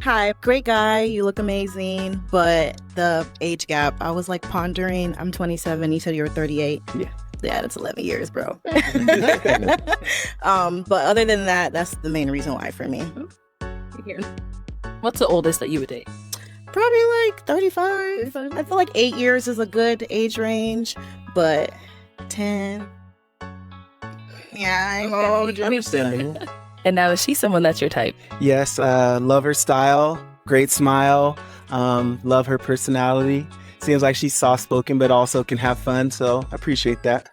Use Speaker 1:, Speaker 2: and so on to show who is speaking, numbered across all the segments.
Speaker 1: Hi, great guy. You look amazing, but the age gap, I was like pondering. I'm 27. You said you were 38.
Speaker 2: Yeah.
Speaker 1: Yeah, that's 11 years, bro. But other than that, that's the main reason why for me.
Speaker 3: What's the oldest that you would date?
Speaker 1: Probably like 35. I feel like 8 years is a good age range, but 10. Yeah, I'm old.
Speaker 2: Understandable.
Speaker 3: And now, is she someone that's your type?
Speaker 4: Yes, love her style, great smile, love her personality. Seems like she's soft-spoken, but also can have fun, so I appreciate that.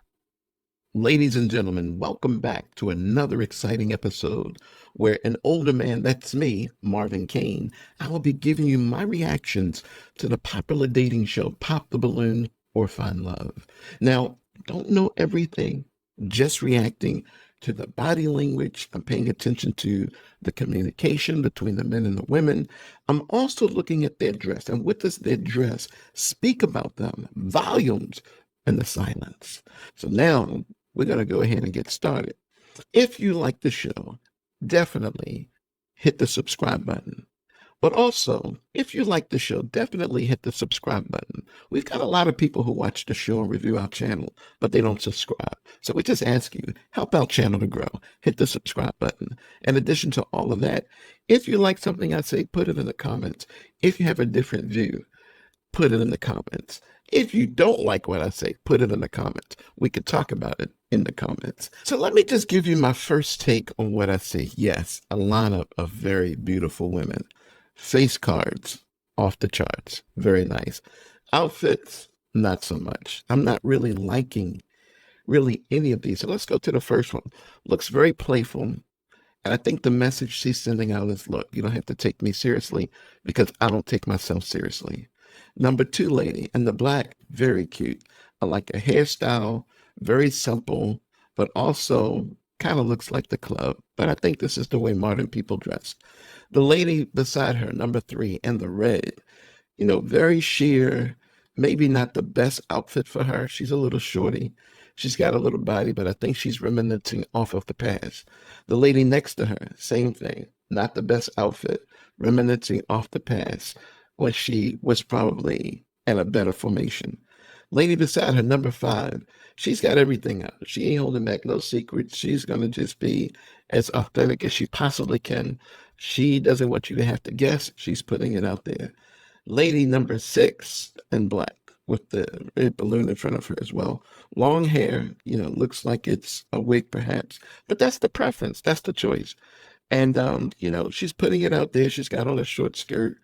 Speaker 5: Ladies and gentlemen, welcome back to another exciting episode where an older man, that's me, Marvin Kane, I will be giving you my reactions to the popular dating show, Pop the Balloon or Find Love. Now, don't know everything, just reacting to the body language. I'm paying attention to the communication between the men and the women. I'm also looking at their dress, and what does their dress speak about them? Volumes in the silence. So now we're going to go ahead and get started. If you like the show, definitely hit the subscribe button. But also, if you like the show, definitely hit the subscribe button. We've got a lot of people who watch the show and review our channel, but they don't subscribe. So we just ask you, help our channel to grow. Hit the subscribe button. In addition to all of that, if you like something I say, put it in the comments. If you have a different view, put it in the comments. If you don't like what I say, put it in the comments. We could talk about it in the comments. So let me just give you my first take on what I say. Yes, a lineup of very beautiful women. Face cards, off the charts. Very nice. Outfits, not so much. I'm not really liking any of these. So let's go to the first one. Looks very playful. And I think the message she's sending out is, look, you don't have to take me seriously because I don't take myself seriously. Number 2 lady in the black, very cute. I like her hairstyle, very simple, but also kind of looks like the club. But I think this is the way modern people dress. The lady beside her, number 3, in the red, very sheer, maybe not the best outfit for her. She's a little shorty. She's got a little body, but I think she's reminiscing off of the past. The lady next to her, same thing, not the best outfit, reminiscing off the past when she was probably in a better formation. Lady beside her, number 5, she's got everything out. She ain't holding back no secrets. She's going to just be as authentic as she possibly can. She doesn't want you to have to guess. She's putting it out there. Lady number 6 in black with the red balloon in front of her as well. Long hair, looks like it's a wig perhaps, but that's the preference. That's the choice. And, she's putting it out there. She's got on a short skirt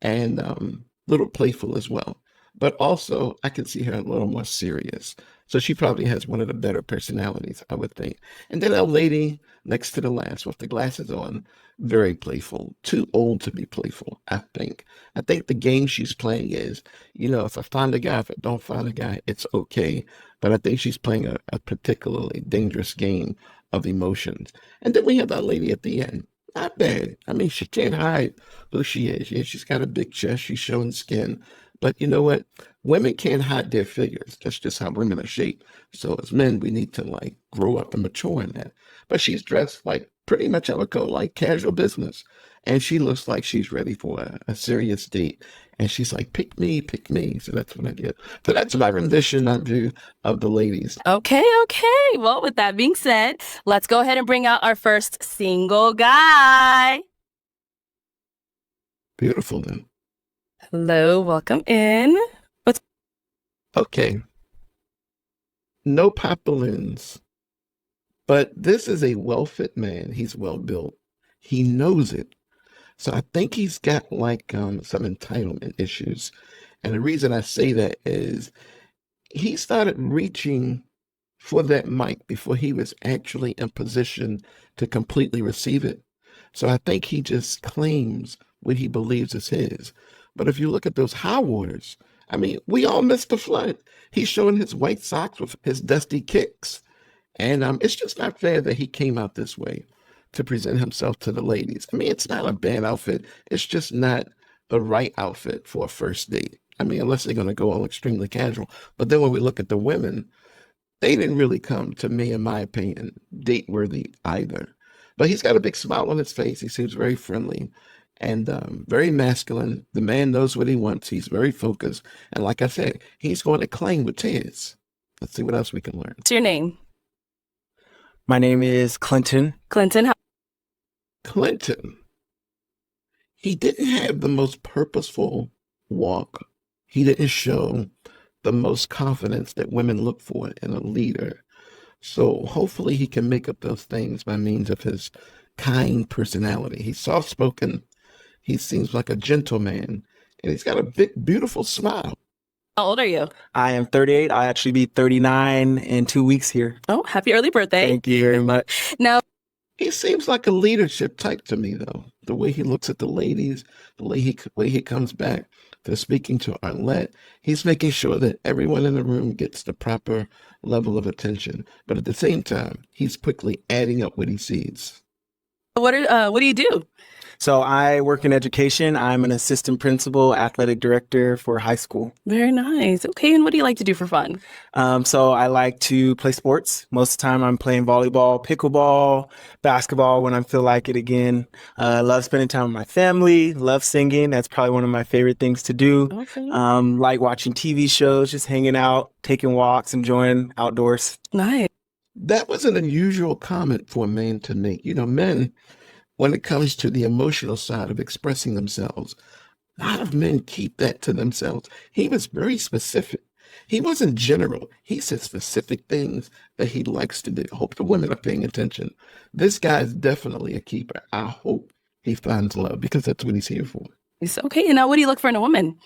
Speaker 5: and little playful as well. But also, I can see her a little more serious. So she probably has one of the better personalities, I would think. And then a lady next to the last with the glasses on, very playful. Too old to be playful, I think. I think the game she's playing is, if I find a guy, if I don't find a guy, it's okay. But I think she's playing a particularly dangerous game of emotions. And then we have that lady at the end. Not bad. I mean, she can't hide who she is. Yeah, she's got a big chest. She's showing skin. But you know what? Women can't hide their figures. That's just how women are shaped. So as men, we need to grow up and mature in that. But she's dressed like pretty much, I would go like casual business. And she looks like she's ready for a serious date. And she's like, pick me, pick me. So that's what I get. So that's my rendition I do of the ladies.
Speaker 3: Okay. Well, with that being said, let's go ahead and bring out our first single guy.
Speaker 5: Beautiful then.
Speaker 3: Hello, welcome in.
Speaker 5: Okay. No pop balloons. But this is a well-fit man. He's well-built. He knows it. So I think he's got some entitlement issues. And the reason I say that is he started reaching for that mic before he was actually in position to completely receive it. So I think he just claims what he believes is his. But if you look at those high waters, I mean, we all missed the flood. He's showing his white socks with his dusty kicks. And it's just not fair that he came out this way to present himself to the ladies. I mean, it's not a bad outfit. It's just not the right outfit for a first date. I mean, unless they're going to go all extremely casual. But then when we look at the women, they didn't really come, to me, in my opinion, date worthy either. But he's got a big smile on his face. He seems very friendly. and very masculine. The man knows what he wants. He's very focused. And like I said, he's going to claim with his. Let's see what else we can learn.
Speaker 3: What's your name?
Speaker 4: My name is Clinton.
Speaker 3: Clinton.
Speaker 5: Clinton. He didn't have the most purposeful walk. He didn't show the most confidence that women look for in a leader. So hopefully he can make up those things by means of his kind personality. He's soft-spoken. He seems like a gentleman, and he's got a big, beautiful smile.
Speaker 3: How old are you?
Speaker 4: I am 38. I'll actually be 39 in 2 weeks here.
Speaker 3: Oh, happy early birthday.
Speaker 4: Thank you very much.
Speaker 3: Now,
Speaker 5: He seems like a leadership type to me, though. The way he looks at the ladies, the way he comes back to speaking to Arlette, he's making sure that everyone in the room gets the proper level of attention. But at the same time, he's quickly adding up what he sees.
Speaker 3: what do you do?
Speaker 4: So I work in education. I'm an assistant principal, athletic director for high school.
Speaker 3: Very nice. Okay, and what do you like to do for fun?
Speaker 4: So I like to play sports. Most of the time I'm playing volleyball, pickleball, basketball when I feel like it again. Love spending time with my family, love singing. That's probably one of my favorite things to do.
Speaker 3: Okay.
Speaker 4: Like watching TV shows, just hanging out, taking walks, enjoying outdoors.
Speaker 3: Nice.
Speaker 5: That was an unusual comment for a man to make. You know, men, when it comes to the emotional side of expressing themselves, a lot of men keep that to themselves. He was very specific. He wasn't general. He said specific things that he likes to do. I hope the women are paying attention. This guy is definitely a keeper. I hope he finds love because that's what he's here for.
Speaker 3: It's okay. And now what do you look for in a woman?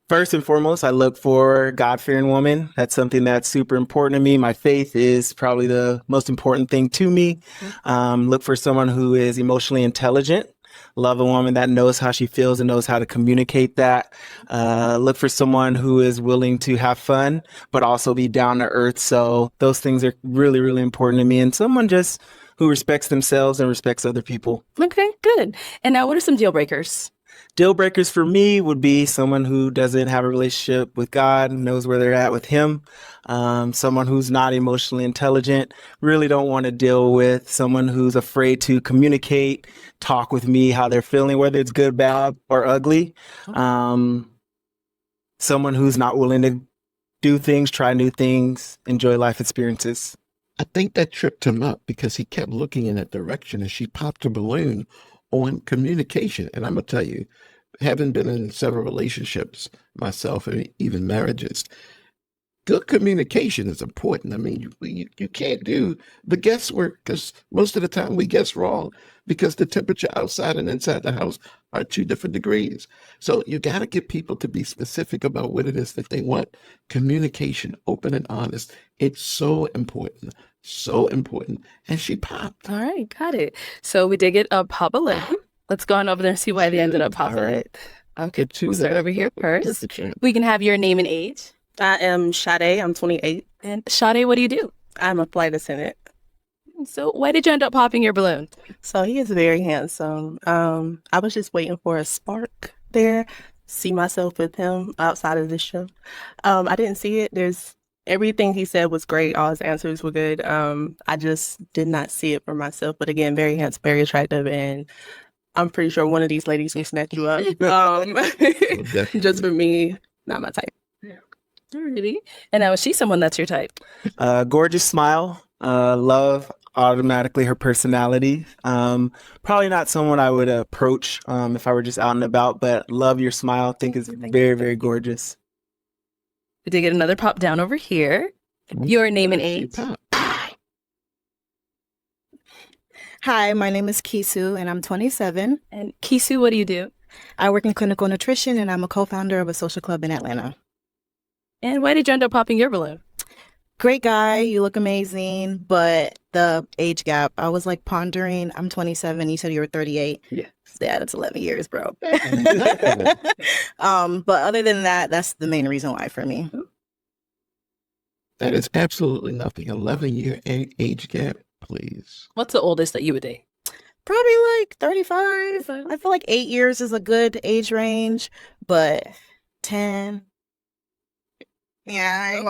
Speaker 4: First and foremost, I look for God-fearing woman. That's something that's super important to me. My faith is probably the most important thing to me. Look for someone who is emotionally intelligent. Love a woman that knows how she feels and knows how to communicate that. Look for someone who is willing to have fun, but also be down to earth. So those things are really, really important to me. And someone just who respects themselves and respects other people.
Speaker 3: Okay, good. And now what are some deal breakers?
Speaker 4: Deal breakers for me would be someone who doesn't have a relationship with God, knows where they're at with him. Someone who's not emotionally intelligent. Really don't want to deal with someone who's afraid to communicate, talk with me, how they're feeling, whether it's good, bad, or ugly. Someone who's not willing to do things, try new things, enjoy life experiences.
Speaker 5: I think that tripped him up because he kept looking in that direction and she popped a balloon on communication. And I'm going to tell you, having been in several relationships myself and even marriages, good communication is important. I mean, you can't do the guesswork because most of the time we guess wrong because the temperature outside and inside the house are 2 different degrees. So you got to get people to be specific about what it is that they want. Communication, open and honest. It's so important. So important. And she popped.
Speaker 3: All right, got it. So we did get a pop balloon. Let's go on over there and see why they ended up popping it. Okay, we'll start over here first. We can have your name and age.
Speaker 2: I am Sade. I'm 28.
Speaker 3: And Sade, what do you do?
Speaker 2: I'm a flight attendant.
Speaker 3: So why did you end up popping your balloon?
Speaker 2: So he is very handsome. I was just waiting for a spark there, see myself with him outside of this show. I didn't see it. Everything he said was great. All his answers were good. I just did not see it for myself. But again, very handsome, very attractive. And I'm pretty sure one of these ladies will snatch you up. Just for me, not my type.
Speaker 3: Alrighty. And now is she someone that's your type?
Speaker 4: Gorgeous smile. Love automatically her personality. Probably not someone I would approach if I were just out and about, but love your smile. Think it's very, very gorgeous.
Speaker 3: We did get another pop down over here. Your name and age.
Speaker 1: Hi, my name is Kisu, and I'm 27.
Speaker 3: And Kisu, what do you do?
Speaker 1: I work in clinical nutrition, and I'm a co-founder of a social club in Atlanta.
Speaker 3: And why did you end up popping your balloon?
Speaker 1: Great guy, you look amazing, but the age gap, I was like pondering, I'm 27, you said you were 38.
Speaker 4: Yeah.
Speaker 1: Yeah, that's 11 years, bro. But other than that, that's the main reason why for me.
Speaker 5: That is absolutely nothing. 11-year age gap, please.
Speaker 3: What's the oldest that you would date?
Speaker 1: Probably like 35. I feel like 8 years is a good age range, but 10. Yeah.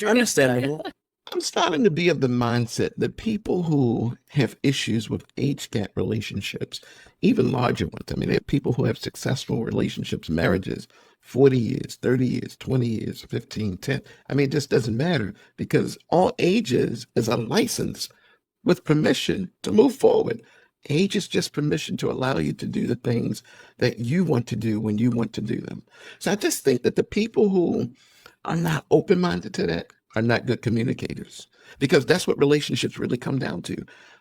Speaker 4: Understandable.
Speaker 5: I'm starting to be of the mindset that people who have issues with age gap relationships, even larger ones, I mean, there are people who have successful relationships, marriages, 40 years, 30 years, 20 years, 15, 10. I mean, it just doesn't matter because all ages is a license with permission to move forward. Age is just permission to allow you to do the things that you want to do when you want to do them. So I just think that the people who are not open-minded to that are not good communicators because that's what relationships really come down to.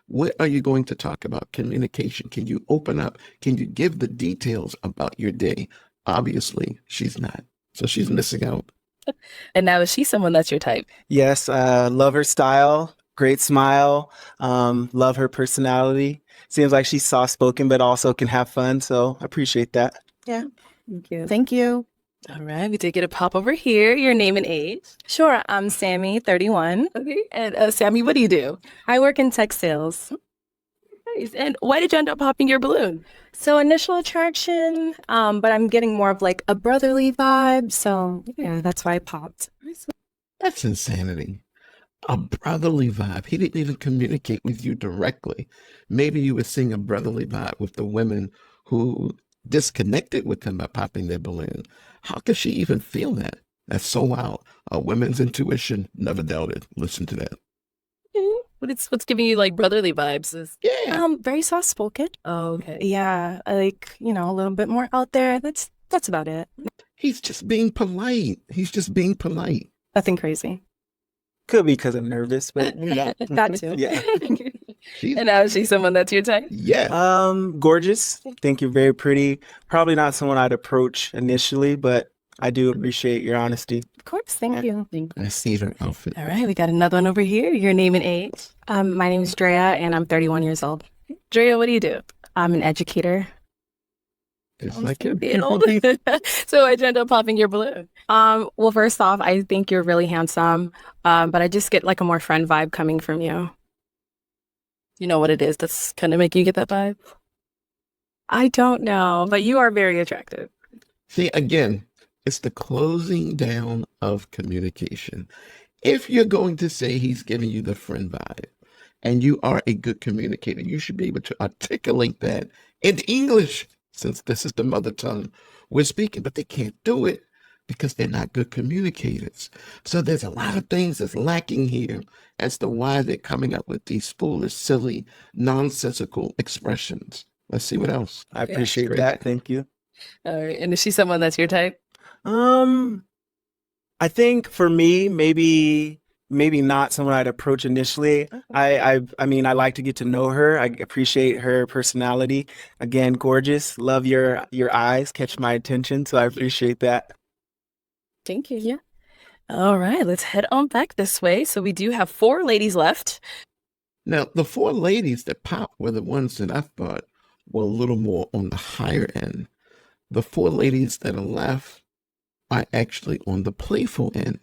Speaker 5: What are you going to talk about? Communication. Can you open up? Can you give the details about your day? Obviously, she's not. So she's missing out.
Speaker 3: And now is she someone that's your type?
Speaker 4: Yes, love her style, great smile, love her personality. Seems like she's soft-spoken, but also can have fun. So I appreciate that.
Speaker 1: Yeah.
Speaker 3: Thank you.
Speaker 1: Thank you.
Speaker 3: All right, we did get a pop over here. Your name and age.
Speaker 6: Sure, I'm Sammy, 31.
Speaker 3: Okay. And Sammy, what do you do?
Speaker 6: I work in tech sales.
Speaker 3: Nice. And why did you end up popping your balloon?
Speaker 6: So initial attraction, but I'm getting more of like a brotherly vibe. So yeah, that's why I popped.
Speaker 5: That's insanity. A brotherly vibe. He didn't even communicate with you directly. Maybe you were seeing a brotherly vibe with the women who disconnected with him by popping their balloon. How could she even feel that? That's so wild. A women's intuition, never doubted. Listen to that.
Speaker 3: What's giving you like brotherly vibes?
Speaker 5: Yeah.
Speaker 6: Very soft spoken.
Speaker 3: Oh, okay.
Speaker 6: Yeah, like, a little bit more out there. That's about it.
Speaker 5: He's just being polite. He's just being polite.
Speaker 6: Nothing crazy.
Speaker 4: Could be because I'm nervous, but
Speaker 6: That too.
Speaker 4: yeah.
Speaker 3: And now is she someone that's your type?
Speaker 5: Yeah.
Speaker 4: Gorgeous. Think you're very pretty. Probably not someone I'd approach initially, but I do appreciate your honesty.
Speaker 6: Of course. Thank you.
Speaker 5: I see her outfit.
Speaker 3: All right, we got another one over here. Your name and age.
Speaker 6: My name is Drea, and I'm 31 years old.
Speaker 3: Drea, what do you do?
Speaker 6: I'm an educator.
Speaker 5: It's like it.
Speaker 3: Being old. So I end up popping your balloon.
Speaker 6: Well, first off, I think you're really handsome, but I just get like a more friend vibe coming from you.
Speaker 3: You know what it is that's kind of making you get that vibe?
Speaker 6: I don't know, but you are very attractive.
Speaker 5: See, again, it's the closing down of communication. If you're going to say he's giving you the friend vibe and you are a good communicator, you should be able to articulate that in English, since this is the mother tongue we're speaking, but they can't do it because they're not good communicators. So there's a lot of things that's lacking here as to why they're coming up with these foolish, silly, nonsensical expressions. Let's see what else.
Speaker 4: I appreciate that. Thank you.
Speaker 3: All right, and is she someone that's your type?
Speaker 4: I think for me, maybe not someone I'd approach initially. I mean, I like to get to know her. I appreciate her personality. Again, gorgeous. Love your eyes, catch my attention. So I appreciate that.
Speaker 3: Thank you. Yeah. All right, let's head on back this way. So we do have 4 ladies left.
Speaker 5: Now, the 4 ladies that popped were the ones that I thought were a little more on the higher end. The 4 ladies that are left are actually on the playful end.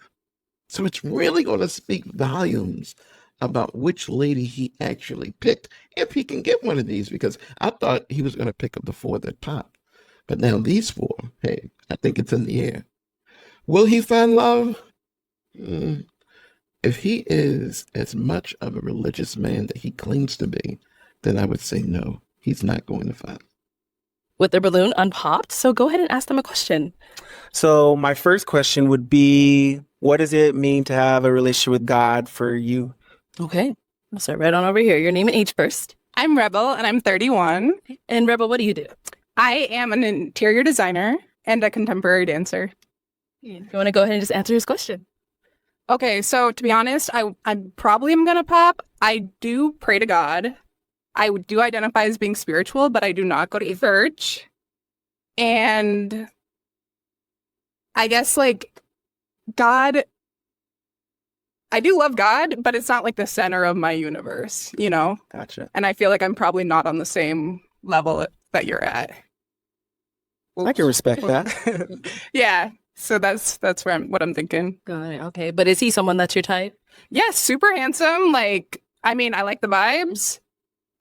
Speaker 5: So it's really going to speak volumes about which lady he actually picked, if he can get one of these, because I thought he was going to pick up the 4 that popped. But now these 4, hey, I think it's in the air. Will he find love? If he is as much of a religious man that he claims to be, then I would say no, he's not going to find.
Speaker 3: With their balloon unpopped. So go ahead and ask them a question.
Speaker 4: So my first question would be, what does it mean to have a relationship with God for you?
Speaker 3: Okay. I'll start right on over here. Your name and age first.
Speaker 7: I'm Rebel, and I'm 31.
Speaker 3: And Rebel, what do you do?
Speaker 7: I am an interior designer and a contemporary dancer.
Speaker 3: You want to go ahead and just answer his question?
Speaker 7: Okay, so to be honest, I probably am going to pop. I do pray to God. I do identify as being spiritual, but I do not go to church. And I guess, like, God, I do love God, but it's not like the center of my universe, you know?
Speaker 4: Gotcha.
Speaker 7: And I feel like I'm probably not on the same level that you're at.
Speaker 4: I can respect that.
Speaker 7: Yeah. So that's what I'm thinking.
Speaker 3: Got it. Okay. But is he someone that's your type?
Speaker 7: Yeah, super handsome. Like, I mean, I like the vibes.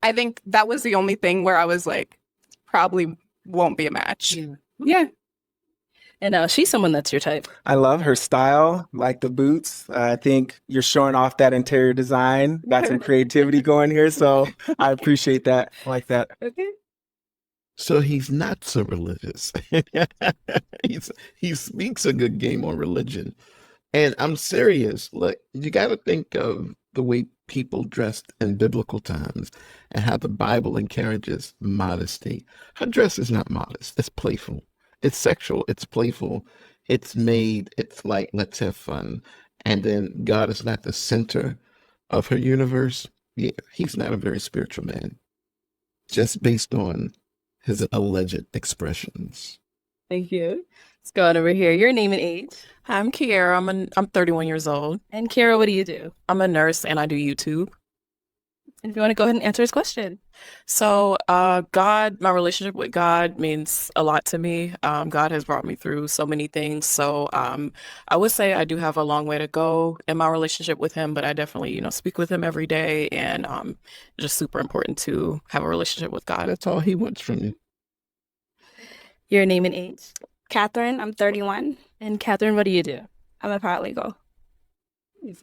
Speaker 7: I think that was the only thing where I was like, probably won't be a match. Yeah.
Speaker 3: And she's someone that's your type.
Speaker 4: I love her style, like the boots. I think you're showing off that interior design. Got some creativity going here, so I appreciate that. I like that.
Speaker 3: Okay.
Speaker 5: So he's not so religious. He speaks a good game on religion. And I'm serious. Look, you got to think of the way people dressed in biblical times and how the Bible encourages modesty. Her dress is not modest. It's playful. It's sexual. It's playful. It's made. It's like, let's have fun. And then God is not the center of her universe. Yeah, he's not a very spiritual man, just based on his alleged expressions.
Speaker 3: Thank you. Let's go on over here. Your name and age.
Speaker 8: I'm Kiara. I'm 31 years old.
Speaker 3: And Kara, what do you do?
Speaker 8: I'm a nurse and I do YouTube.
Speaker 3: And if you want to go ahead and answer his question.
Speaker 8: So, God, my relationship with God means a lot to me. God has brought me through so many things. So, I would say I do have a long way to go in my relationship with him, but I definitely, speak with him every day, and just super important to have a relationship with God.
Speaker 5: That's all he wants from you.
Speaker 3: Your name and age.
Speaker 9: Catherine, I'm 31.
Speaker 3: And Catherine, what do you do?
Speaker 9: I'm a paralegal.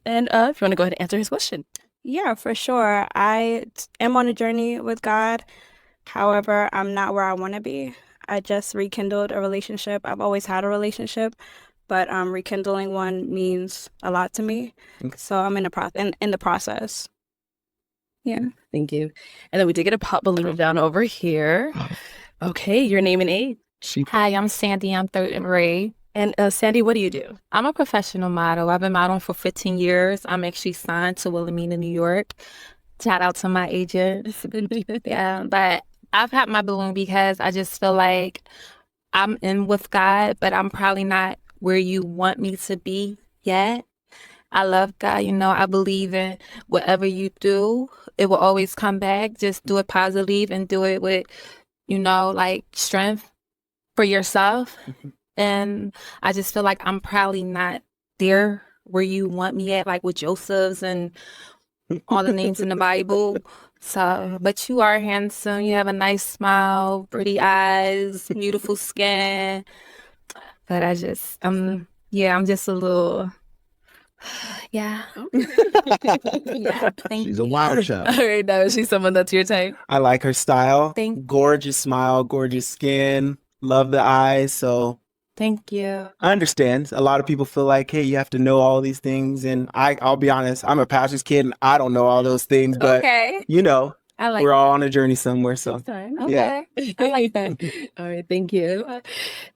Speaker 3: And if you want to go ahead and answer his question.
Speaker 9: Yeah, for sure. I am on a journey with God. However, I'm not where I want to be. I just rekindled a relationship. I've always had a relationship, but rekindling one means a lot to me. So I'm in the process. Yeah.
Speaker 3: Thank you. And then we did get a pop balloon down over here. Okay, your name and age.
Speaker 10: Hi, I'm Sandy. I'm 33.
Speaker 3: And Sandy, what do you do?
Speaker 10: I'm a professional model. I've been modeling for 15 years. I'm actually signed to Wilhelmina, New York. Shout out to my agent. Yeah, but I've had my balloon because I just feel like I'm in with God, but I'm probably not where you want me to be yet. I love God. I believe in whatever you do, it will always come back. Just do it positive and do it with, like strength for yourself. And I just feel like I'm probably not there where you want me at, like with Joseph's and all the names in the Bible. So, but you are handsome. You have a nice smile, pretty eyes, beautiful skin. But I'm just a little, yeah.
Speaker 5: She's a wild child.
Speaker 3: All right, now is she someone that's your type?
Speaker 4: I like her style.
Speaker 10: Thank-
Speaker 4: Gorgeous smile, gorgeous skin. Love the eyes. So
Speaker 10: Thank you.
Speaker 4: I understand. A lot of people feel like, hey, you have to know all these things. And I'll be honest, I'm a pastor's kid and I don't know all those things. But,
Speaker 10: Okay. I like
Speaker 4: we're all on a journey somewhere. So,
Speaker 10: Okay.
Speaker 4: yeah.
Speaker 10: I like that.
Speaker 3: All right, thank you.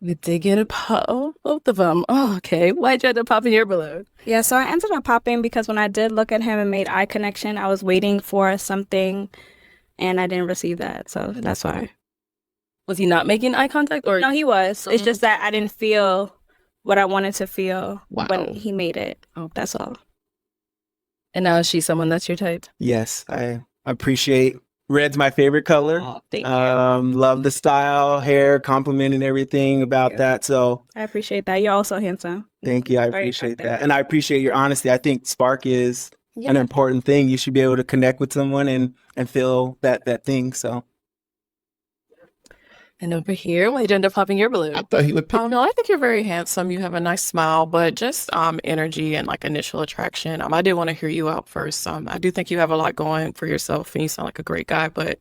Speaker 3: We did get a pop, both of them. Oh, okay. Why'd you end up popping your balloon?
Speaker 9: Yeah, so I ended up popping because when I did look at him and made eye connection, I was waiting for something and I didn't receive that. So that's why.
Speaker 3: Was he not making eye contact? Or
Speaker 9: No, he was. It's just that I didn't feel what I wanted to feel when he made it.
Speaker 3: Oh.
Speaker 9: That's all.
Speaker 3: And now is she someone that's your type?
Speaker 4: Yes, I appreciate red's my favorite color.
Speaker 3: Oh, thank you.
Speaker 4: Love the style, hair, complimenting everything about that. So
Speaker 9: I appreciate that. You're also handsome.
Speaker 4: thank you. I
Speaker 9: Very
Speaker 4: appreciate
Speaker 9: attractive.
Speaker 4: that. And I appreciate your honesty. I think spark is an important thing. You should be able to connect with someone and feel that thing. So.
Speaker 3: And over here, why'd you end up popping your balloon?
Speaker 5: I thought he would pick.
Speaker 8: No, I think you're very handsome. You have a nice smile, but just energy and like initial attraction. I did want to hear you out first. I do think you have a lot going for yourself and you sound like a great guy, but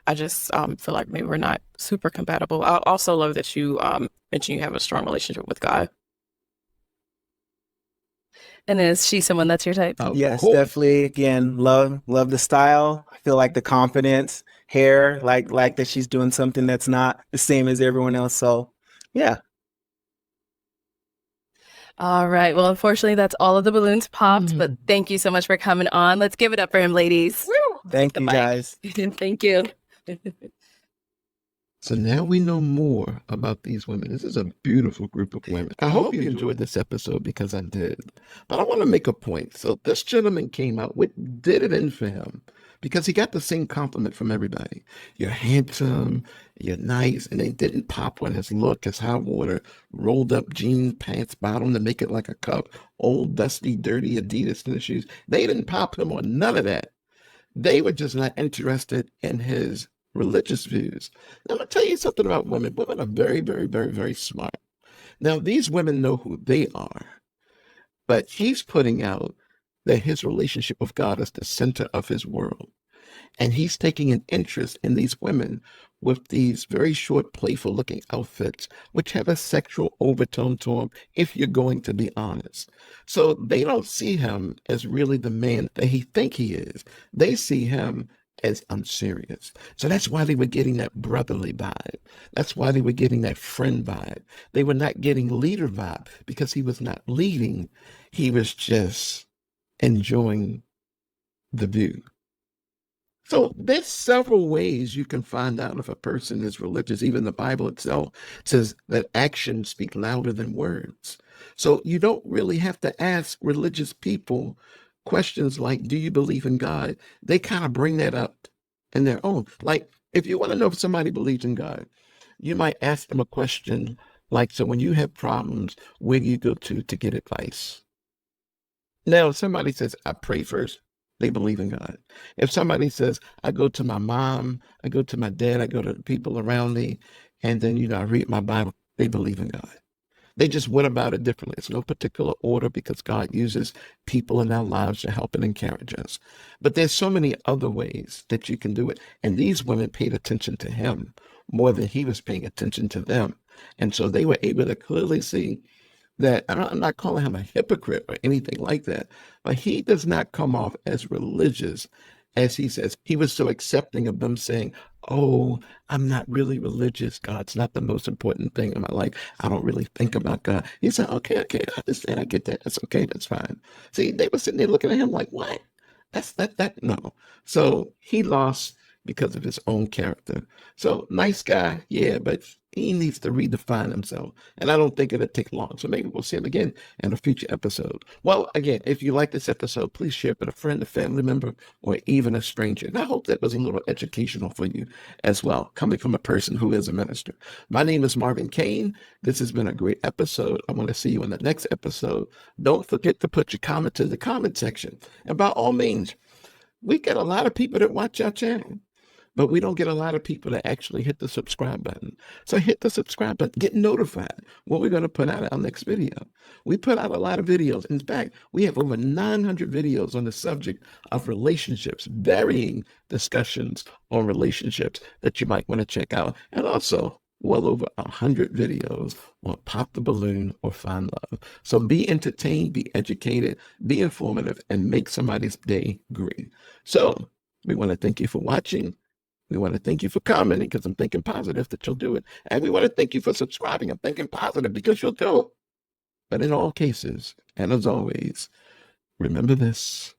Speaker 8: I just feel like maybe we're not super compatible. I also love that you mentioned you have a strong relationship with God.
Speaker 3: And is she someone that's your type?
Speaker 5: Of
Speaker 4: Yes,
Speaker 5: course.
Speaker 4: definitely. Again, love the style. I feel like the confidence, hair, like that she's doing something that's not the same as everyone else. So, yeah.
Speaker 3: All right. Well, unfortunately, that's all of the balloons popped, but thank you so much for coming on. Let's give it up for him, ladies.
Speaker 4: Thank
Speaker 3: The
Speaker 4: you,
Speaker 3: mic.
Speaker 4: guys.
Speaker 3: Thank you.
Speaker 5: So now we know more about these women. This is a beautiful group of women. I hope you enjoyed this episode because I did. But I want to make a point. So this gentleman came out, what did it in for him? Because he got the same compliment from everybody. You're handsome, you're nice, and they didn't pop on his look, his hot water, rolled up jean pants bottom to make it like a cup, old, dusty, dirty Adidas tennis shoes. They didn't pop him on none of that. They were just not interested in his religious views. Now, I'm going to tell you something about women. Women are very, very, very, very smart. Now, these women know who they are, but he's putting out that his relationship with God is the center of his world. And he's taking an interest in these women with these very short, playful looking outfits, which have a sexual overtone to them, if you're going to be honest. So they don't see him as really the man that he think he is. They see him as unserious. So that's why they were getting that brotherly vibe. That's why they were getting that friend vibe. They were not getting leader vibe because he was not leading. He was just enjoying the view. So there's several ways you can find out if a person is religious. Even the Bible itself says that actions speak louder than words. So you don't really have to ask religious people questions like, do you believe in God? They kind of bring that up in their own. Like, if you want to know if somebody believes in God, you might ask them a question like, so when you have problems, where do you go to get advice? Now, if somebody says, I pray first, they believe in God. If somebody says, I go to my mom, I go to my dad, I go to the people around me, and then, I read my Bible, they believe in God. They just went about it differently. It's no particular order because God uses people in our lives to help and encourage us. But there's so many other ways that you can do it. And these women paid attention to him more than he was paying attention to them. And so they were able to clearly see that I'm not calling him a hypocrite or anything like that, but he does not come off as religious as he says. He was so accepting of them saying, oh, I'm not really religious. God's not the most important thing in my life. I don't really think about God. He said, okay, I understand. I get that. That's okay. That's fine. See, they were sitting there looking at him like, what? No. So he lost because of his own character. So nice guy, yeah, but he needs to redefine himself. And I don't think it'll take long. So maybe we'll see him again in a future episode. Well, again, if you like this episode, please share it with a friend, a family member, or even a stranger. And I hope that was a little educational for you as well, coming from a person who is a minister. My name is Marvin Kane. This has been a great episode. I want to see you in the next episode. Don't forget to put your comments in the comment section. And by all means, we get a lot of people that watch our channel, but we don't get a lot of people that actually hit the subscribe button. So hit the subscribe button, get notified when we're going to put out our next video. We put out a lot of videos. In fact, we have over 900 videos on the subject of relationships, varying discussions on relationships that you might want to check out. And also well over 100 videos on pop the balloon or find love. So be entertained, be educated, be informative, and make somebody's day great. So we want to thank you for watching. We want to thank you for commenting because I'm thinking positive that you'll do it. And we want to thank you for subscribing. I'm thinking positive because you'll do it. But in all cases, and as always, remember this.